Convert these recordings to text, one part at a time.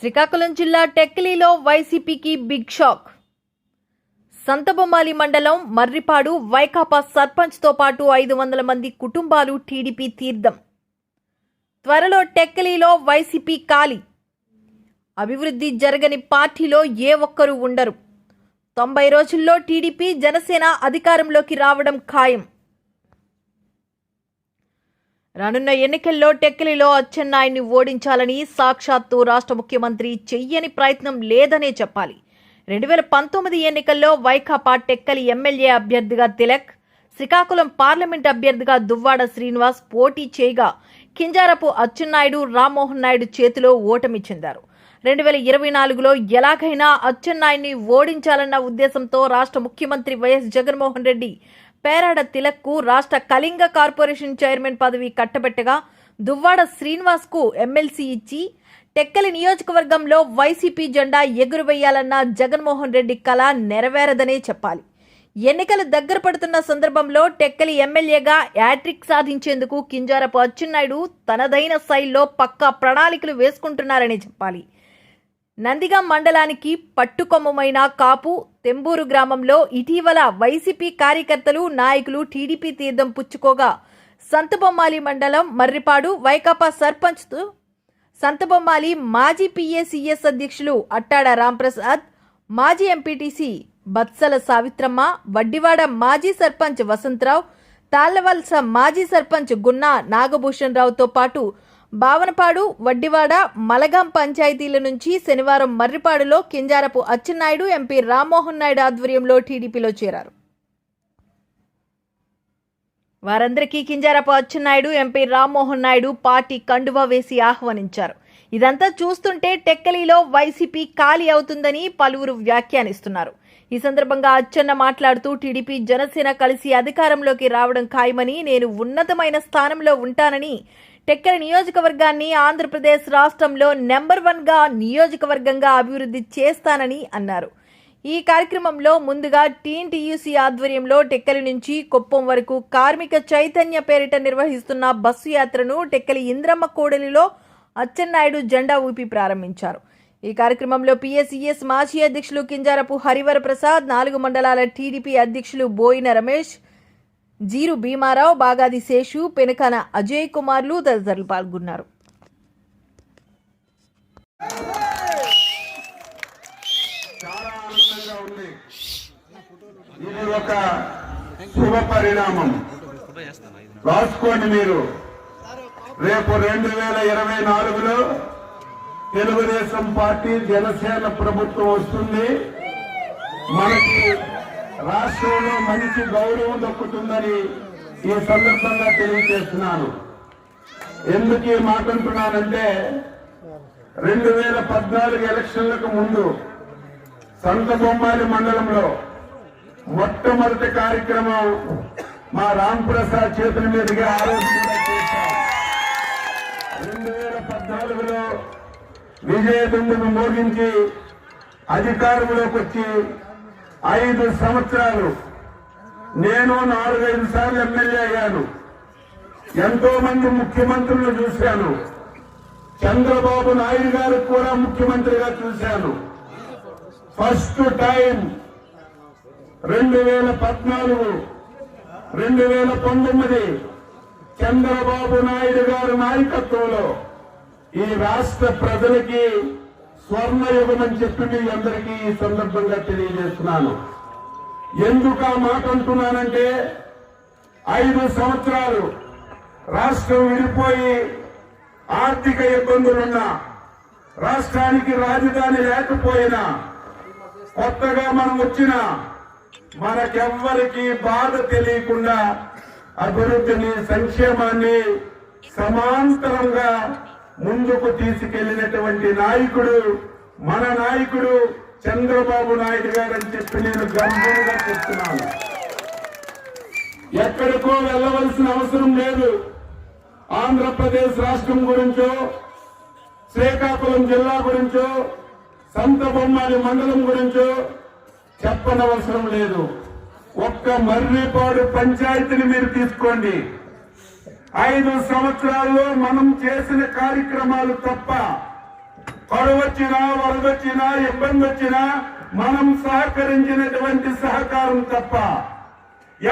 శ్రీకాకుళం జిల్లా టెక్కలిలో వైసీపీకి big shock. Santhabommali మండలం మర్రిపాడు వైకాపా సర్పంచ్తో పాటు 500 మంది కుటుంబాలు టీడీపీ తీర్థం. త్వరలో టెక్కలిలో వైసీపీ ఖాళీ. అభివృద్ధి జరగని పార్టీలో ఏ ఒక్కరూ ఉండరు. 90 రోజుల్లో టీడీపీ జనసేన అధికారంలోకి రావడం ఖాయం. రానున్న ఎన్నికల్లో టెక్కలిలో అచ్చెన్నాయుడిని ఓడించాలని సాక్షాత్తు రాష్ట్ర ముఖ్యమంత్రి చెయ్యని ప్రయత్నం లేదనే చెప్పాలి. 2019 ఎన్నికల్లో వైకాపా టెక్కలి ఎమ్మెల్యే అభ్యర్థిగా తిలక్, శ్రీకాకుళం పార్లమెంట్ అభ్యర్థిగా దువ్వాడ శ్రీనివాస్ పోటీ చేయగా కింజారపు అచ్చెన్నాయుడు, రామ్మోహన్ నాయుడు చేతిలో ఓటమి చెందారు. 2024లో ఎలాగైనా అచ్చెన్నాయుడిని ఓడించాలన్న ఉద్దేశంతో రాష్ట్ర ముఖ్యమంత్రి వైఎస్ జగన్మోహన్ రెడ్డి పేరాడ తిలక్కు రాష్ట్ర కళింగ కార్పొరేషన్ చైర్మన్ పదవి కట్టబెట్టగా దువ్వాడ శ్రీనివాస్కు ఎమ్మెల్సీ ఇచ్చి టెక్కలి నియోజకవర్గంలో వైసీపీ జెండా ఎగురవేయాలన్న జగన్మోహన్ రెడ్డి కల నెరవేరదనే చెప్పాలి. ఎన్నికలు దగ్గర పడుతున్న సందర్భంలో టెక్కలి ఎమ్మెల్యేగా యాట్రిక్ సాధించేందుకు కింజారపు అచ్చెన్నాయుడు తనదైన శైలిలో పక్కా ప్రణాళికలు వేసుకుంటున్నారని చెప్పాలి. నందిగాం మండలానికి పట్టుకొమ్మమైన కాపు తెంబూరు గ్రామంలో ఇటీవల వైసీపీ కార్యకర్తలు, నాయకులు టీడీపీ తీర్థం పుచ్చుకోగా సంతబొమ్మాలి మండలం మర్రిపాడు వైకాపా సర్పంచ్ సంతబొమ్మాలి మాజీ పిఏసిఎస్ అధ్యక్షులు అట్టాడ రాంప్రసాద్, మాజీ ఎంపీటీసీ బత్సల సావిత్రమ్మ, వడ్డివాడ మాజీ సర్పంచ్ వసంతరావు, తాళ్లవలస మాజీ సర్పంచ్ గున్నా నాగభూషణ్ రావుతో పాటు బావనపాడు, వడ్డివాడ, మలగాం పంచాయతీల నుంచి శనివారం మర్రిపాడులో కింజారపు అచ్చెన్నాయుడు, ఎంపీ రామ్మోహన్ నాయుడు ఆధ్వర్యంలో టీడీపీలో చేరారు. వారందరికీ కింజారపు అచ్చెన్నాయుడు, ఎంపీ రామ్మోహన్ నాయుడు పార్టీ కండువా వేసి ఆహ్వానించారు. ఇదంతా చూస్తుంటే టెక్కలిలో వైసీపీ ఖాళీ అవుతుందని పలువురు వ్యాఖ్యానిస్తున్నారు. ఈ సందర్భంగా అచ్చెన్న మాట్లాడుతూ టీడీపీ, జనసేన కలిసి అధికారంలోకి రావడం ఖాయమని, నేను ఉన్నతమైన స్థానంలో ఉంటానని, టెక్కలి నియోజకవర్గాన్ని ఆంధ్రప్రదేశ్ రాష్ట్రంలో నెంబర్ 1గా నియోజకవర్గంగా అభివృద్ధి చేస్తానని అన్నారు. ఈ కార్యక్రమంలో ముందుగా టీఎన్టీయూసీ ఆధ్వర్యంలో టెక్కలి నుంచి కుప్పం వరకు కార్మిక చైతన్య పేరిట నిర్వహిస్తున్న బస్సు యాత్రను టెక్కలి ఇంద్రమ్మ కూడలిలో అచ్చెన్నాయుడు జెండా ఊపి ప్రారంభించారు. ఈ కార్యక్రమంలో పిఎస్సిఎస్ మాజీ అధ్యక్షులు కింజారపు హరివర ప్రసాద్, 4 మండలాల టీడీపీ అధ్యక్షులు బోయిన రమేష్, జీరు భీమారావు, బాగాది శేషు, పెనకాన అజయ్ కుమార్లు తదితరులు పాల్గొన్నారు. ఇది ఒక శుభ పరిణామం. రాసుకోండి మీరు. రేపు 2024లో తెలుగుదేశం పార్టీ, జనసేన ప్రభుత్వం వస్తుంది. మనకి రాష్ట్రంలో మంచి గౌరవం దక్కుతుందని ఈ సందర్భంగా తెలియజేస్తున్నాను. ఎందుకు ఈ మాట అంటున్నానంటే 2014 ఎలక్షన్లకు ముందు సంతబొమ్మాలి మండలంలో మొట్టమొదటి కార్యక్రమం మా రాంప్రసాద్ చేతుల మీదుగా ఆరోగ్యంగా చేశాం. 2014లో విజయదుందును మోగించి అధికారంలోకి వచ్చి 5 సంవత్సరాలు నేను 4-5 సార్లు ఎమ్మెల్యే అయ్యాను. ఎంతో మంది ముఖ్యమంత్రులను చూశాను. చంద్రబాబు నాయుడు గారు కూడా ముఖ్యమంత్రిగా చూశాను. ఫస్ట్ టైం 2014, 2019 చంద్రబాబు నాయుడు గారి నాయకత్వంలో ఈ రాష్ట్ర ప్రజలకి స్వర్ణయుగం అని చెప్పి మీ అందరికీ ఈ సందర్భంగా తెలియజేస్తున్నాను. ఎందుకు ఆ మాట అంటున్నానంటే 5 సంవత్సరాలు రాష్ట్రం విడిపోయి ఆర్థిక ఇబ్బందులున్నా, రాష్ట్రానికి రాజధాని లేకపోయినా, కొత్తగా మనం వచ్చినా మనకెవ్వరికి బాధ తెలియకుండా అభివృద్ధిని, సంక్షేమాన్ని సమాంతరంగా ముందుకు తీసుకెళ్లినటువంటి నాయకుడు మన నాయకుడు చంద్రబాబు నాయుడు గారు అని చెప్పి నేను గర్వంగా చెప్తున్నాను. ఎక్కడికో వెళ్ళవలసిన అవసరం లేదు. ఆంధ్రప్రదేశ్ రాష్ట్రం గురించో, శ్రీకాకుళం జిల్లా గురించో, సంతబొమ్మాలి మండలం గురించో చెప్పనవసరం లేదు. ఒక్క మర్రిపాడు పంచాయతీని మీరు తీసుకోండి. 5 సంవత్సరాల్లో మనం చేసిన కార్యక్రమాలు తప్ప కరువొచ్చినా వరదొచ్చినా ఇబ్బంది వచ్చినా మనం సహకరించినటువంటి సహకారం తప్ప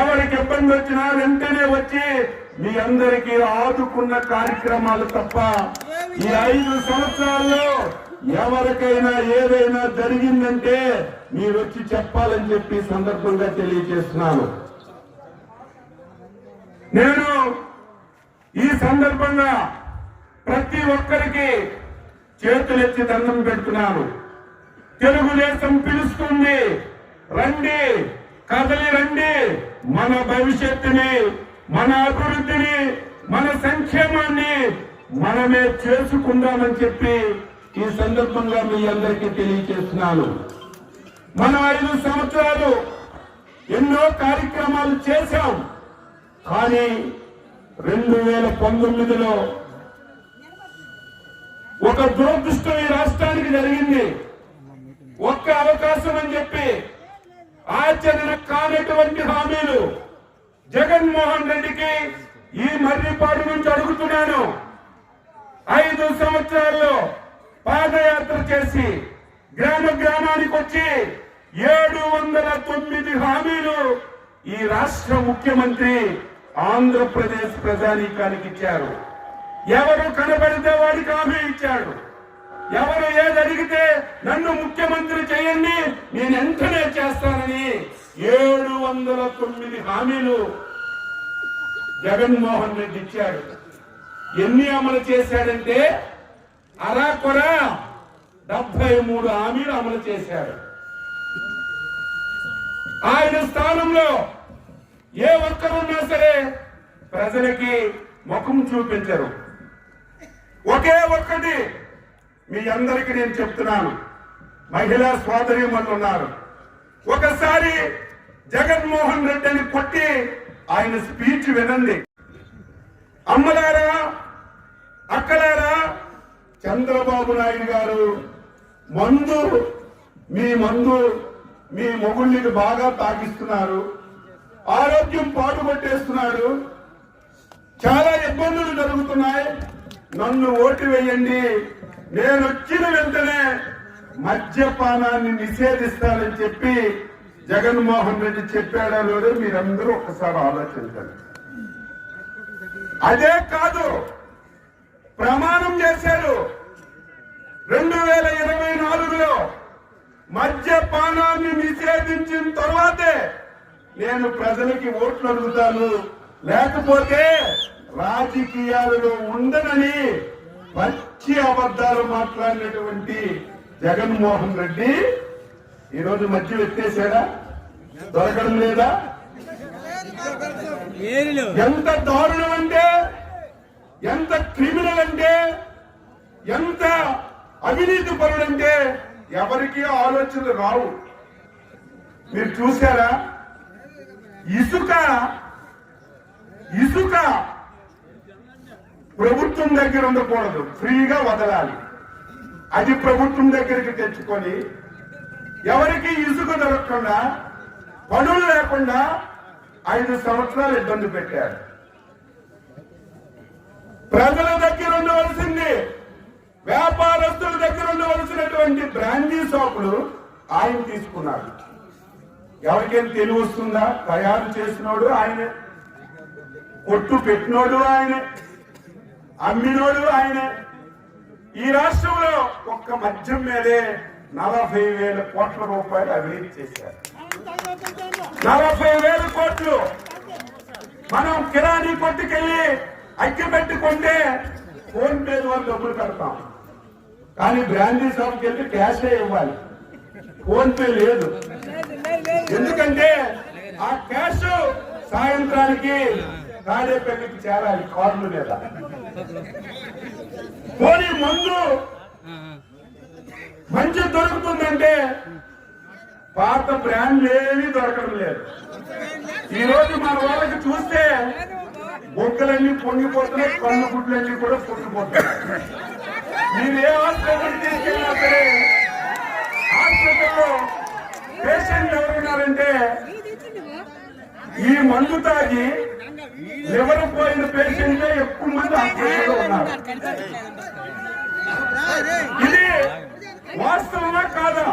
ఎవరికి ఇబ్బంది వచ్చినా వెంటనే వచ్చి మీ అందరికీ ఆదుకున్న కార్యక్రమాలు తప్ప ఈ 5 సంవత్సరాల్లో ఎవరికైనా ఏదైనా జరిగిందంటే మీరు వచ్చి చెప్పాలని చెప్పి సందర్భంగా తెలియజేస్తున్నాను. నేను ఈ సందర్భంగా ప్రతి ఒక్కరికి చేతులెత్తి దండం పెడుతున్నాను. తెలుగుదేశం పిలుస్తుంది, రండి, కదలి రండి, మన భవిష్యత్తుని, మన అభివృద్ధిని, మన సంక్షేమాన్ని మనమే చేసుకుందామని చెప్పి ఈ సందర్భంగా మీ అందరికీ తెలియజేస్తున్నాను. మనం 5 సంవత్సరాలు ఎన్నో కార్యక్రమాలు చేశాం. కానీ 2019లో ఒక దురదృష్టం ఈ రాష్ట్రానికి జరిగింది. ఒక్క అవకాశం అని చెప్పి ఆచరణ కానటువంటి హామీలు జగన్మోహన్ రెడ్డికి ఈ మర్రిపాడు నుంచి అడుగుతున్నాను. 5 సంవత్సరాల్లో పాదయాత్ర చేసి గ్రామ గ్రామానికి వచ్చి 709 హామీలు ఈ రాష్ట్ర ముఖ్యమంత్రి ఆంధ్రప్రదేశ్ ప్రజానీకానికి ఇచ్చారు. ఎవరు కనబడితే వాడికి హామీ ఇచ్చాడు. ఎవరు ఏది అడిగితే నన్ను ముఖ్యమంత్రి చేయండి, నేను వెంటనే చేస్తానని 709 హామీలు జగన్మోహన్ రెడ్డి ఇచ్చాడు. ఎన్ని అమలు చేశాడంటే అరాకొర 73 హామీలు అమలు చేశాడు. ఆయన స్థానంలో ఏ ఒక్కరున్నా సరే ప్రజలకి ముఖం చూపించరు. ఒకే ఒక్కటి మీ అందరికీ నేను చెప్తున్నాను, మహిళా సోదరీమణులు ఉన్నారు. ఒకసారి జగన్మోహన్ రెడ్డిని కొట్టి ఆయన స్పీచ్ వినండి. అమ్మలారా, అక్కలారా, చంద్రబాబు నాయుడు గారు మందు మీ మొగుళ్ళకి బాగా తాగిస్తున్నారు, ఆరోగ్యం పాటుపట్టేస్తున్నాడు, చాలా ఇబ్బందులు జరుగుతున్నాయి, నన్ను ఓటు వేయండి, నేను వచ్చిన వెంటనే మద్యపానాన్ని నిషేధిస్తానని చెప్పి జగన్మోహన్ రెడ్డి చెప్పాడో లేదో మీరందరూ ఒక్కసారి ఆలోచించండి. అదే కాదు, ప్రమాణం చేశారు 2024లో మద్యపానాన్ని నిషేధించిన తర్వాతే నేను ప్రజలకి ఓట్లు అడుగుతాను, లేకపోతే రాజకీయాలలో ఉండనని పచ్చి అబద్ధాలు మాట్లాడినటువంటి జగన్మోహన్ రెడ్డి ఈరోజు మద్యం ఎత్తేసాడా? దొరకడం లేదా? ఎంత దారుణం అంటే, ఎంత క్రిమినల్ అంటే, ఎంత అవినీతి పరుడంటే ఎవరికీ ఆలోచనలు రావు. మీరు చూసారా? ఇసుక ప్రభుత్వం దగ్గర ఉండకూడదు, ఫ్రీగా వదలాలి. అది ప్రభుత్వం దగ్గరికి తెచ్చుకొని ఎవరికి ఇసుక దొరకకుండా, పనులు లేకుండా 5 సంవత్సరాలు ఇబ్బంది పెట్టారు. ప్రజల దగ్గర ఉండవలసింది, వ్యాపారస్తుల దగ్గర ఉండవలసినటువంటి బ్రాండీ షాపులు ఆయన తీసుకున్నారు. ఎవరికేం తెలివి వస్తుందా? తయారు చేసినోడు ఆయనే, కొట్టు పెట్టినోడు ఆయనే, అమ్మినోడు ఆయనే. ఈ రాష్ట్రంలో ఒక్క మద్యం మీదే 40,000 కోట్ల రూపాయలు అవినీతి చేశారు. 40,000 కోట్లు. మనం కిరాణీ కొట్టుకెళ్లి అక్కి పెట్టుకుంటే ఫోన్ పే ద్వారా డబ్బులు పెడతాం, కానీ బ్రాండీ షాప్కి వెళ్ళి క్యాషే ఇవ్వాలి, ఫోన్ పే లేదు. ఎందుకంటే ఆ క్యాష్ సాయంత్రానికి తాడేపల్లికి చేరాలి కార్ల మీద. పోనీ మంచి దొరుకుతుందంటే పాత బ్రాండ్లు ఏమీ దొరకడం లేదు. ఈ రోజు మన వాళ్ళకి చూస్తే బొక్కలన్నీ పొంగిపోతున్నాయి, కన్ను గుడ్లన్నీ కూడా పొంగిపోతున్నాయి. మీరు ఏ హాస్పిటల్ తీసుకెళ్ళినా సరే హాస్పిటల్లో పేషెంట్లు ఎవరున్నారంటే ఈ మందు తాగి లివర్ పోయిన పేషెంట్లే ఎక్కువ మంది హాస్పిటల్లో ఉన్నారు. ఇది వాస్తవమా కాదా?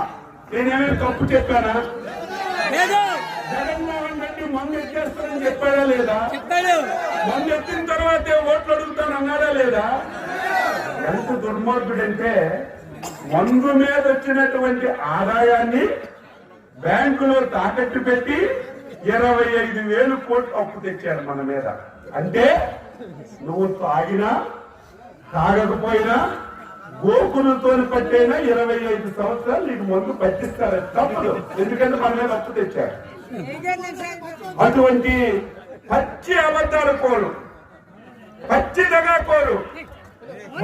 నేనేమైనా తప్పు చెప్పానా? జగన్మోహన్ రెడ్డి మందు ఎక్కేస్తానని చెప్పాడా లేదా? మందు ఎక్కిన తర్వాతే ఓట్లు అడుగుతాను అన్నాడా లేదా? ఎంత దుర్మార్గుడంటే మందు మీద వచ్చినటువంటి ఆదాయాన్ని బ్యాంకులో తాకట్టు పెట్టి 25,000 కోట్లు అప్పు తెచ్చాడు మన మీద. అంటే నువ్వు తాగినా తాగకపోయినా గోకులతో పట్టైనా 25 సంవత్సరాలు నీకు మందు పట్టిస్తారు. తప్పదు, ఎందుకంటే మన మీద అప్పు తెచ్చాడు. అటువంటి పచ్చి అబద్ధాల కోరు, పచ్చి దగాకోరు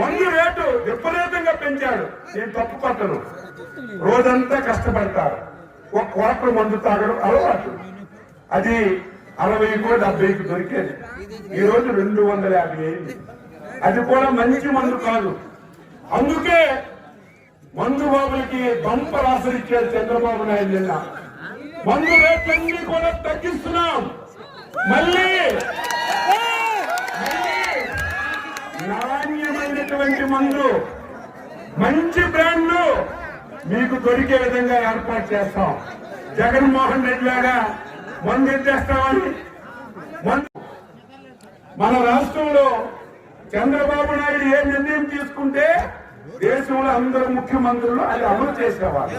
మందు రేటు విపరీతంగా పెంచాడు. నేను తప్పు పట్టను, రోజంతా కష్టపడతారు. ఒక క్వార్టర్ మందు తాగడం అలవాటు. అది 60 70 దొరికేది, ఈ రోజు 250 అయింది. అది కూడా మంచి మందు కాదు. అందుకే మందు బాబులకి బంపర్ ఆఫర్ ఇచ్చారు చంద్రబాబు నాయుడు. నిన్న మందు రేట్లన్నీ కూడా తగ్గిస్తున్నాం. మళ్ళీ నాణ్యమైనటువంటి మందు, మంచి బ్రాండ్లు మీకు దొరికే విధంగా ఏర్పాటు చేస్తాం. జగన్మోహన్ రెడ్డి లాగా మందు ఎత్తేస్తామని మన రాష్ట్రంలో చంద్రబాబు నాయుడు ఏ నిర్ణయం తీసుకుంటే దేశంలో అందరు ముఖ్యమంత్రులు అది అమలు చేసేవారు.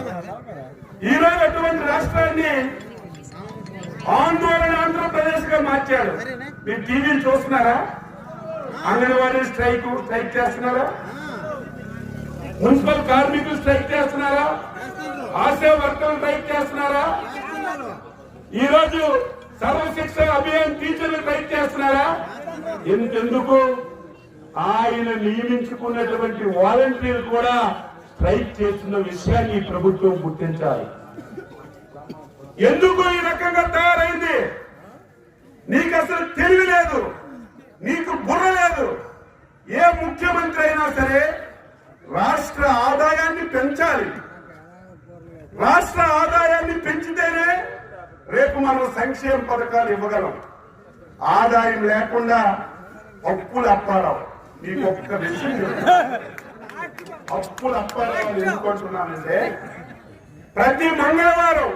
ఈ రోజు అటువంటి రాష్ట్రాన్ని ఆంధ్రప్రదేశ్ గా మార్చాడు. మీరు టీవీలు చూస్తున్నారా? అంగన్వాడీ స్ట్రైక్ చేస్తున్నారా? మున్సిపల్ కార్మికులు స్ట్రైక్ చేస్తున్నారా? ఆశా వర్కర్లు స్ట్రైక్ చేస్తున్నారా? ఈ రోజు సర్వశిక్ష అభియాన్ టీచర్లు స్ట్రైక్ చేస్తున్నారా? ఎందుకు? ఆయన నియమించుకున్నటువంటి వాలంటీర్లు కూడా స్ట్రైక్ చేస్తున్న విషయాన్ని ఈ ప్రభుత్వం గుర్తించాలి. ఎందుకు ఈ రకంగా తయారైంది? నీకు అసలు తెలివి లేదు, నీకు బుర్ర లేదు. ఏ ముఖ్యమంత్రి అయినా సరే రాష్ట్ర ఆదాయాన్ని పెంచాలి. రాష్ట్ర ఆదాయాన్ని పెంచితేనే రేపు మనం సంక్షేమ పథకాలు ఇవ్వగలం. ఆదాయం లేకుండా అప్పులు అప్పారావు. నీకు ఒక్క విషయం అప్పులు అప్పారావు ఎందుకుంటున్నానంటే ప్రతి మంగళవారం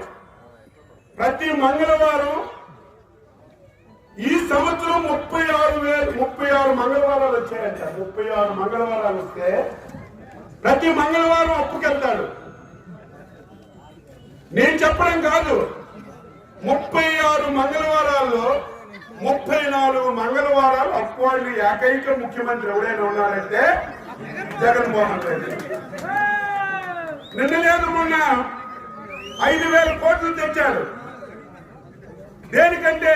ఈ సంవత్సరం 36 మంగళవారాలు వచ్చాయంట. 36 మంగళవారాలు వస్తే ప్రతి మంగళవారం అప్పుకెళ్తాడు. నేను చెప్పడం కాదు, 36 మంగళవారాల్లో 34 మంగళవారాలు అప్పు వాళ్ళు ఏకైక ముఖ్యమంత్రి ఎవరైనా ఉన్నారంటే జగన్మోహన్ రెడ్డి. నిన్న లేదు మొన్న 5,000 కోట్లు తెచ్చారు. దేనికంటే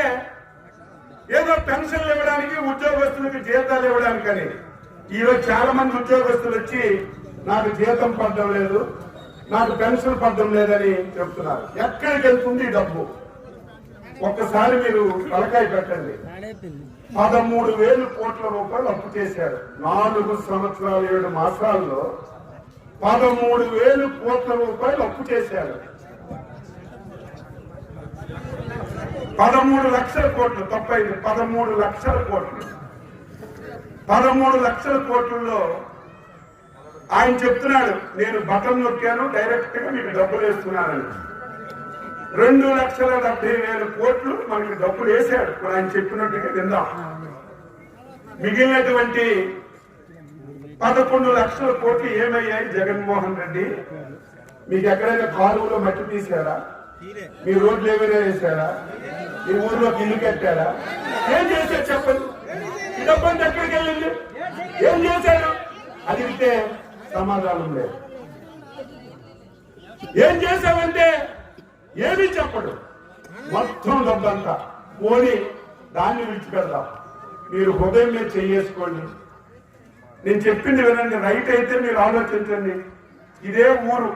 ఏదో పెన్షన్లు ఇవ్వడానికి, ఉద్యోగస్తులకు జీతాలు ఇవ్వడానికని. ఈరోజు చాలా మంది ఉద్యోగస్తులు వచ్చి నాకు జీతం పడడం లేదు, నాకు పెన్షన్ పడడం లేదని చెప్తున్నారు. ఎక్కడికి వెళ్తుంది ఈ డబ్బు? ఒక్కసారి మీరు తలకాయ పెట్టండి. 13,000 కోట్ల రూపాయలు అప్పు చేశారు 4 సంవత్సరాలు 7 మాసాల్లో. 13,000 కోట్ల రూపాయలు అప్పు చేశారు. 13 లక్షల కోట్లు తప్పైంది. 13 లక్షల కోట్లు. 13 లక్షల కోట్లలో ఆయన చెప్తున్నాడు, నేను బటన్ నొక్కాను డైరెక్ట్ గా మీకు డబ్బులు వేస్తున్నానని. 2,70,000 కోట్లు మనకి డబ్బులు వేశాడు. ఇప్పుడు ఆయన చెప్పినట్టుగా విందాం. మిగిలినటువంటి 11 లక్షల కోట్లు ఏమయ్యాయి? జగన్మోహన్ రెడ్డి మీకు ఎక్కడైనా కాలువలో మట్టి తీశారా? మీ రోడ్లు ఏమైనా వేశారా? మీ ఊర్లోకి ఇల్లు కట్టారా? ఏం చేశారు చెప్పండి? ఈ డబ్బంతా ఎక్కడికి వెళ్ళింది? ఏం చేశారు? అడిగితే సమాధానం లేదు. ఏం చేశామంటే ఏమీ చెప్పడు. మొత్తం డబ్బంతా పోనీ దాన్ని విడిచిపెడదాం. మీరు హృదయం మీద చేసుకోండి. నేను చెప్పింది వినండి. రైట్ అయితే మీరు ఆలోచించండి. ఇదే ఊరు,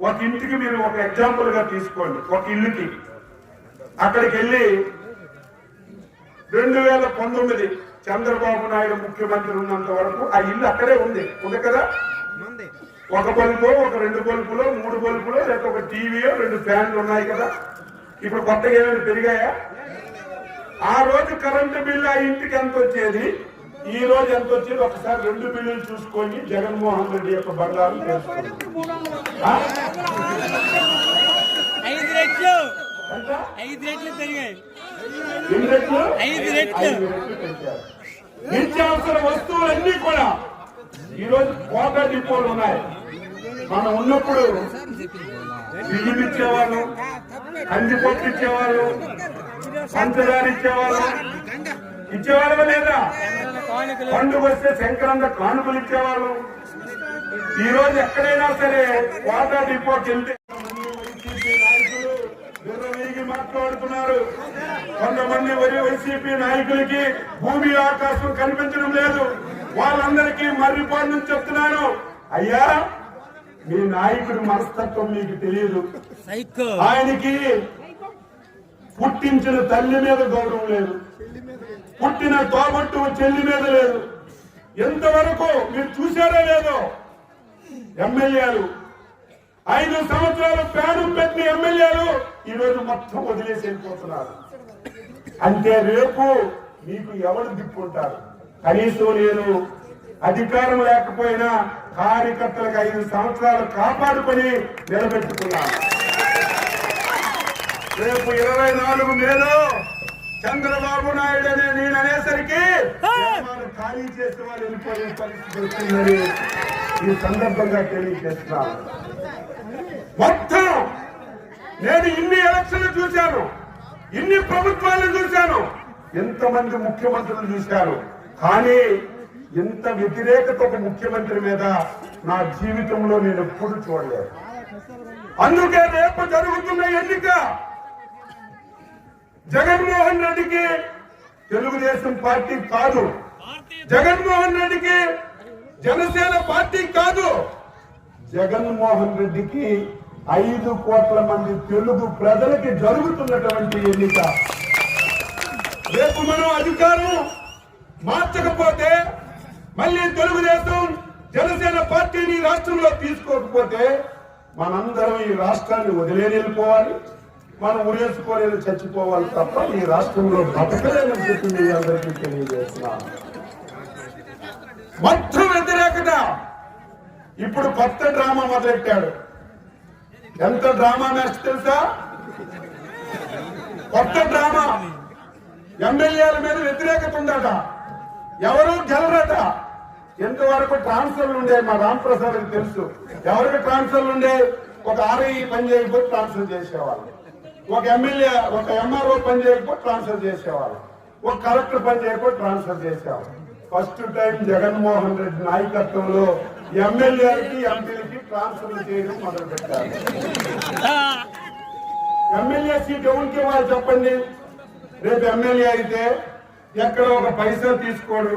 ఒక ఇంటికి మీరు ఒక ఎగ్జాంపుల్ గా తీసుకోండి. ఒక ఇల్లుకి అక్కడికి వెళ్ళి 2019 చంద్రబాబు నాయుడు ముఖ్యమంత్రి ఉన్నంత వరకు ఆ ఇల్లు అక్కడే ఉంది కదా? ఒక బల్బో, ఒక 2 బల్బులో, 3 బల్బులో, లేక ఒక టీవీయో, 2 ఫ్యాన్లు ఉన్నాయి కదా. ఇప్పుడు కొత్తగా ఏమైనా పెరిగాయా? ఆ రోజు కరెంటు బిల్లు ఆ ఇంటికి ఎంత వచ్చేది? ఈ రోజు ఎంత వచ్చింది ఒకసారి 2 బిల్లులు చూసుకొని జగన్మోహన్ రెడ్డి యొక్క బంగారం తెలుసుకోండి. 5 రెట్లు ఎంత? 5 రెట్లు పెరిగాయి. 2 రెట్లు? 5 రెట్లు. 5 రెట్లు పెంచారు. నిత్యావసర వస్తువులన్నీ కూడా ఈ రోజు కోటా డిపోలు ఉన్నాయి. మనం ఉన్నప్పుడు బియ్యం ఇచ్చేవాళ్ళు, కందిపప్పు ఇచ్చేవాళ్ళు, పంచదార ఇచ్చేవాళ్ళు, ఇచ్చేవాళ్ళ లేదా? పండుగ వస్తే శంకరంగా కానుకలు ఇచ్చేవాళ్ళు. ఈ రోజు ఎక్కడైనా సరే కోటా డిపోకి వెళ్తే వైసీపీ నాయకులు విర్రవీగి మాట్లాడుతున్నారు. కొంతమంది వైసీపీ నాయకులకి భూమి ఆకాశం కనిపించడం లేదు. వాళ్ళందరికీ మర్రిపాడు నుంచి చెప్తున్నాను, అయ్యా మీ నాయకుడి మనస్తత్వం మీకు తెలియదు. ఆయనకి పుట్టించిన తల్లి మీద గౌరవం లేదు, పుట్టిన తోబట్టు చెల్లి మీద లేదు. ఎంతవరకు మీరు చూశారో లేదో, ఎమ్మెల్యేలు 5 సంవత్సరాలు ప్రాణం పెట్టిన ఎమ్మెల్యేలు ఈ రోజు మొత్తం వదిలేసి వెళ్ళిపోతున్నారు. అంటే రేపు మీకు ఎవరు దిక్కుంటారు? కనీసం నేను అధికారం లేకపోయినా కార్యకర్తలకు 5 సంవత్సరాలు కాపాడుకొని నిలబెట్టుకున్నాను. రేపు 24 మేలో చంద్రబాబు నాయుడు అనే నేను అనేసరికి ఖాళీ చేసే వాళ్ళు వెళ్ళిపోయే పరిస్థితి వచ్చిందని ఈ సందర్భంగా తెలియజేస్తున్నాను. మొత్తం నేను ఇన్ని ఎలక్షన్లు చూశాను, ఇన్ని ప్రభుత్వాలను చూశాను, ఎంతమంది ముఖ్యమంత్రులు చూశాను, కానీ ఇంత వ్యతిరేకత ఒక ముఖ్యమంత్రి మీద నా జీవితంలో నేను ఎప్పుడు చూడలేదు. అందుకే రేపు జరుగుతున్న ఎన్నిక జగన్మోహన్ రెడ్డికి తెలుగుదేశం పార్టీ కాదు, జగన్మోహన్ రెడ్డికి జనసేన పార్టీ కాదు, జగన్మోహన్ రెడ్డికి 5 కోట్ల మంది తెలుగు ప్రజలకి జరుగుతున్నటువంటి ఎన్నిక. రేపు మనం అధికారం మార్చకపోతే, మళ్ళీ తెలుగుదేశం జనసేన పార్టీని రాష్ట్రంలో తీసుకోకపోతే మనందరం ఈ రాష్ట్రాన్ని వదిలేని వెళ్ళిపోవాలి, మనం ఉరేసుకోలేని చచ్చిపోవాలి తప్ప ఈ రాష్ట్రంలో బతకలేని చెప్పి మీ అందరికీ తెలియజేస్తున్నాను. మొత్తం వ్యతిరేకత. ఇప్పుడు కొత్త డ్రామా మొదలెట్టాడు. ఎంత డ్రామా మ్యాచ్ తెలుసా? కొత్త డ్రామా. ఎమ్మెల్యేల మీద వ్యతిరేకత ఉందట, ఎవరు గెలరట. ఎంతవరకు ట్రాన్స్ఫర్లు ఉండే మా రాంప్రసాద్ తెలుసు. ఎవరికి ట్రాన్స్ఫర్లు ఉండే? ఒక ఆర్ఐ పని చేయకపోతే ట్రాన్స్ఫర్ చేసేవాళ్ళు, ఒక ఎమ్మెల్యే ఒక ఎంఆర్ఓ పని చేయకపోతే ట్రాన్స్ఫర్ చేసేవాళ్ళు, ఒక కలెక్టర్ పని చేయకపోతే ట్రాన్స్ఫర్ చేసేవాళ్ళు. ఫస్ట్ టైం జగన్మోహన్ రెడ్డి నాయకత్వంలో ఎమ్మెల్యేలకి ఎంపీలకి ట్రాన్స్ఫర్లు చేయడం మొదలు పెట్టారు. ఎమ్మెల్యే సీట్ ఎవరికి ఇవ్వాలి చెప్పండి? రేపు ఎమ్మెల్యే అయితే ఎక్కడ ఒక పైసా తీసుకోడు,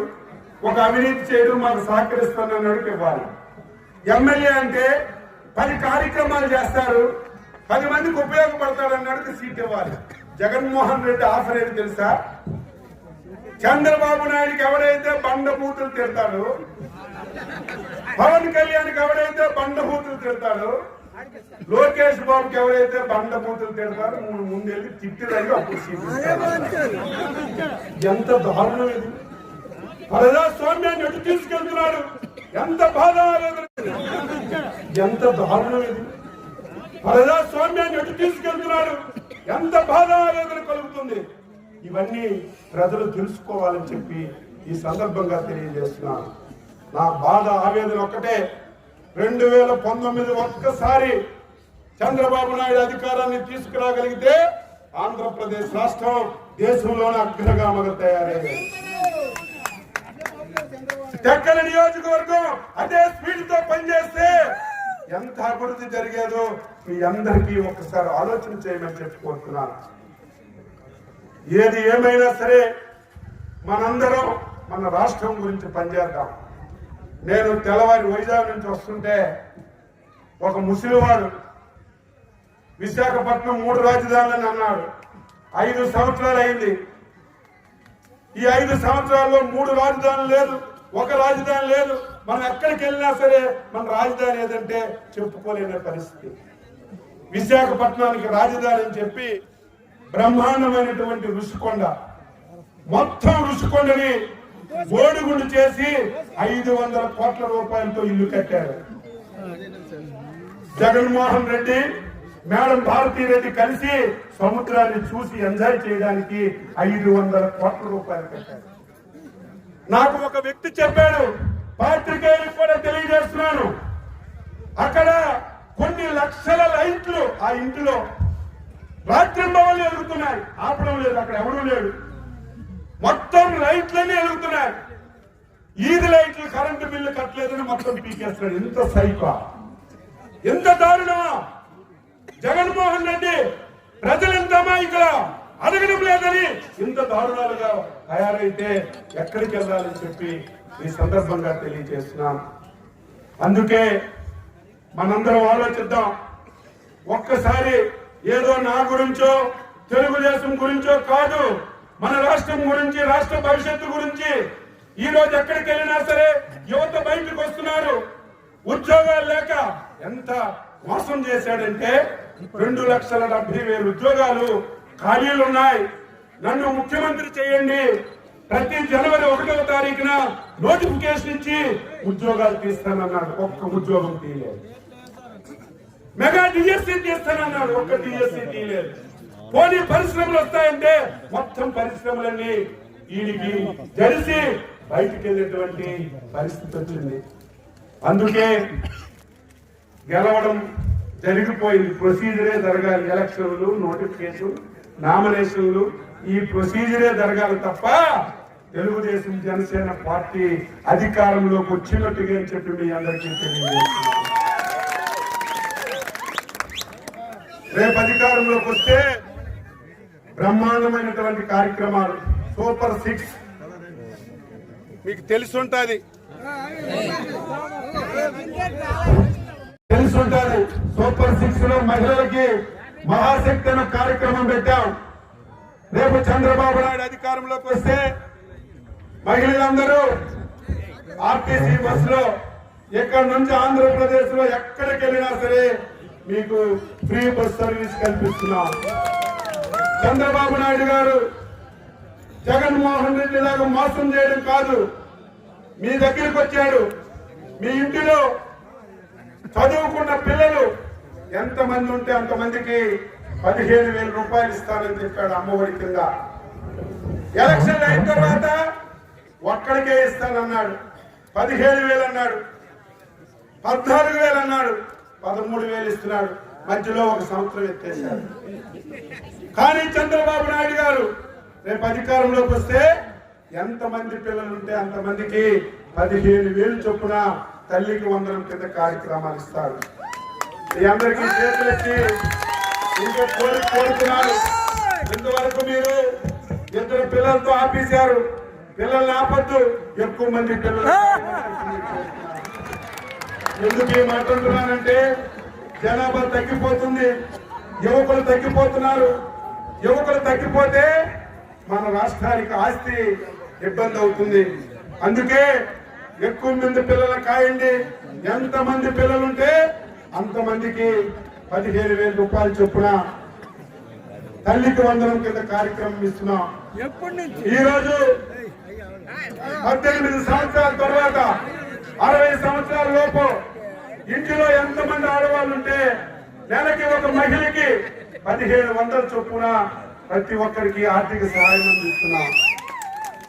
ఒక అవినీతి చేయడం మాకు సహకరిస్తానన్నాడు ఇవ్వాలి. ఎమ్మెల్యే అంటే 10 కార్యక్రమాలు చేస్తారు, 10 మందికి ఉపయోగపడతాడు అన్నాడు సీట్ ఇవ్వాలి. జగన్మోహన్ రెడ్డి ఆఫర్ ఏది తెలుసా? చంద్రబాబు నాయుడికి ఎవడైతే బండబూతులు తిడతాడు, పవన్ కళ్యాణ్కి ఎవడైతే బండబూతులు తిడతాడు, లోకేష్ బాబుకి ఎవరైతే బండబూతులు తిడతారో ముందెళ్ళి తిట్టడానికి అప్పుడు సీట్ ఇస్తారు. ఎంత దారుణం ఇది! ప్రజాస్వామ్యాన్ని ఎటు తీసుకెళ్తున్నాడు? ఎంత బాధ! ఎంత దారుణం ఇది! ప్రజాస్వామ్యాన్ని ఎటు తీసుకెళ్తున్నాడు? ఎంత బాధ ఆవేదన కలుగుతుంది! ఇవన్నీ ప్రజలు తెలుసుకోవాలని చెప్పి ఈ సందర్భంగా తెలియజేస్తున్నాను. నా బాధ ఆవేదన ఒక్కటే, 2019 ఒక్కసారి చంద్రబాబు నాయుడు అధికారాన్ని తీసుకురాగలిగితే ఆంధ్రప్రదేశ్ రాష్ట్రం దేశంలోనే అగ్రగామిగా తయారయ్యేది. టెక్కలి నియోజకవర్గం అదే స్పీడ్ తో పనిచేస్తే ఎంత అభివృద్ధి జరిగేదో మీ అందరికీ ఒక్కసారి ఆలోచన చేయమని చెప్పుకుంటున్నాను. ఏది ఏమైనా సరే మనందరం మన రాష్ట్రం గురించి పనిచేద్దాం. నేను తెల్లవారి వైజాగ్ నుంచి వస్తుంటే ఒక ముసలివాడు విశాఖపట్నం 3 రాజధానులని అన్నాడు. 5 సంవత్సరాలు అయింది. ఈ 5 సంవత్సరాల్లో 3 రాజధానులు లేదు, ఒక రాజధాని లేదు. మనం ఎక్కడికి వెళ్ళినా సరే మన రాజధాని ఏదంటే చెప్పుకోలేని పరిస్థితి. విశాఖపట్నానికి రాజధాని అని చెప్పి బ్రహ్మాండమైనటువంటి ఋషికొండ, మొత్తం ఋషికొండని బోడిగుండు చేసి 500 కోట్ల రూపాయలతో ఇల్లు కట్టారు. జగన్మోహన్ రెడ్డి మేడం భారతీరెడ్డి కలిసి సముద్రాన్ని చూసి ఎంజాయ్ చేయడానికి 500 కోట్ల రూపాయలు కట్టారు. నాకు ఒక వ్యక్తి చెప్పాడు, పాత్రికేయులకు కూడా తెలియజేస్తున్నాను, అక్కడ కొన్ని లక్షల లైట్లు ఆ ఇంటిలో రాత్రింబవళ్ళు ఎలుగుతున్నాయి, ఆపడం లేదు, అక్కడ ఎవరూ లేడు, మొత్తం లైట్లన్నీ ఎలుగుతున్నాయి. ఈది లైట్లు కరెంటు బిల్లు కట్టలేదని మొత్తం పీకేస్తాడు. ఎంత సైకో, ఎంత దారుణమా! జగన్మోహన్ రెడ్డి ప్రజలంత అమాయకులు, అడగడం లేదని ఇంత దారుణాలుగా తయారైతే ఎక్కడికి వెళ్ళాలని చెప్పి ఈ సందర్భంగా తెలియజేస్తున్నాం. అందుకే మనందరం ఆలోచిద్దాం. ఒక్కసారి ఏదో నా గురించో తెలుగుదేశం గురించో కాదు, మన రాష్ట్రం గురించి, రాష్ట్ర భవిష్యత్తు గురించి. ఈ రోజు ఎక్కడికి వెళ్ళినా సరే యువత బయటకు వస్తున్నారు. ఉద్యోగాలు లేక ఎంత మోసం చేశాడంటే 2,70,000 ఉద్యోగాలు ఖాళీలు ఉన్నాయి. నన్ను ముఖ్యమంత్రి చేయండి, ప్రతి జనవరి 1వ తారీఖున నోటిఫికేషన్ ఇచ్చి ఉద్యోగాలు తీస్తానన్నాడు. ఒక్క ఉద్యోగం తీయలేదు. మెగా డిఎస్సీ తీస్తానన్నాడు, ఒక్క డిఎస్సీ తీయలేదు. పోనీ పరిశ్రమలు వస్తాయంటే మొత్తం పరిశ్రమలన్నీ వీడికి జరిసి బయటికి వెళ్ళేటువంటి పరిస్థితి వచ్చింది. అందుకే గెలవడం జరిగిపోయింది. ప్రొసీజరే జరగాలి. ఎలక్షన్లు, నోటిఫికేషన్, నామినేషన్లు, ఈ ప్రొసీజరే జరగాలి తప్ప తెలుగుదేశం జనసేన పార్టీ అధికారంలోకి వచ్చినట్టుగా అని చెప్పి మీ అందరికీ తెలియజేస్తున్నాను. రేపు అధికారంలోకి వస్తే బ్రహ్మాండమైనటువంటి కార్యక్రమాలు, సూపర్ 6 మీకు తెలుసుంటది. సూపర్ 6 లో మహిళలకి మహాశక్తి అనే కార్యక్రమం పెట్టాం. రేపు చంద్రబాబు నాయుడు అధికారంలోకి వస్తే మహిళలందరూ ఆర్టీసీ బస్సులో ఇక్కడి నుంచి ఆంధ్రప్రదేశ్ లో ఎక్కడికి వెళ్ళినా సరే మీకు ఫ్రీ బస్ సర్వీస్ కల్పిస్తున్నాం. చంద్రబాబు నాయుడు గారు జగన్మోహన్ రెడ్డి లాగా మోసం చేయడం కాదు, మీ దగ్గరికి వచ్చాడు. మీ ఇంటిలో చదువుకున్న పిల్లలు ఎంతమంది ఉంటే అంతమందికి 15,000 రూపాయలు ఇస్తానని చెప్పాడు అమ్మఒడి కింద. ఎలక్షన్ అయిన తర్వాత ఒక్కడికే ఇస్తానన్నాడు. 17,000 అన్నాడు, 14,000 అన్నాడు, 13,000 ఇస్తున్నాడు. మధ్యలో ఒక సంవత్సరం ఎత్తేశాడు. కానీ చంద్రబాబు నాయుడు గారు రేపు అధికారంలోకి వస్తే ఎంతమంది పిల్లలు ఉంటే అంతమందికి 15,000 చొప్పున తల్లికి వందనం కింద కార్యక్రమాలు ఇస్తాడు. మీ అందరికీ చేతులెత్తి ఇంకో కోరుతున్నాను. ఇంతవరకు మీరు 2 పిల్లలతో ఆపేశారు. పిల్లల్ని ఆపద్దు, ఎక్కువ మంది పిల్లలు. ఎందుకు ఈ మాట అంటున్నానంటే జనాభా తగ్గిపోతుంది, యువకులు తగ్గిపోతున్నారు. యువకులు తగ్గిపోతే మన రాష్ట్రానికి ఆస్తి ఇబ్బంది అవుతుంది. అందుకే ఎక్కువ మంది పిల్లలు కాయండి. ఎంతమంది పిల్లలుంటే అంతమందికి 15,000 రూపాయలు చొప్పున తల్లికి వందనం కింద కార్యక్రమం ఇస్తున్నాం. ఈ రోజు 18 సంవత్సరాల తర్వాత 60 సంవత్సరాల లోపు ఇంటిలో ఎంతమంది ఆడవాళ్ళు ఉంటే నెలకి ఒక మహిళకి 1,500 చొప్పున ప్రతి ఒక్కరికి ఆర్థిక సహాయం అందిస్తున్నాం.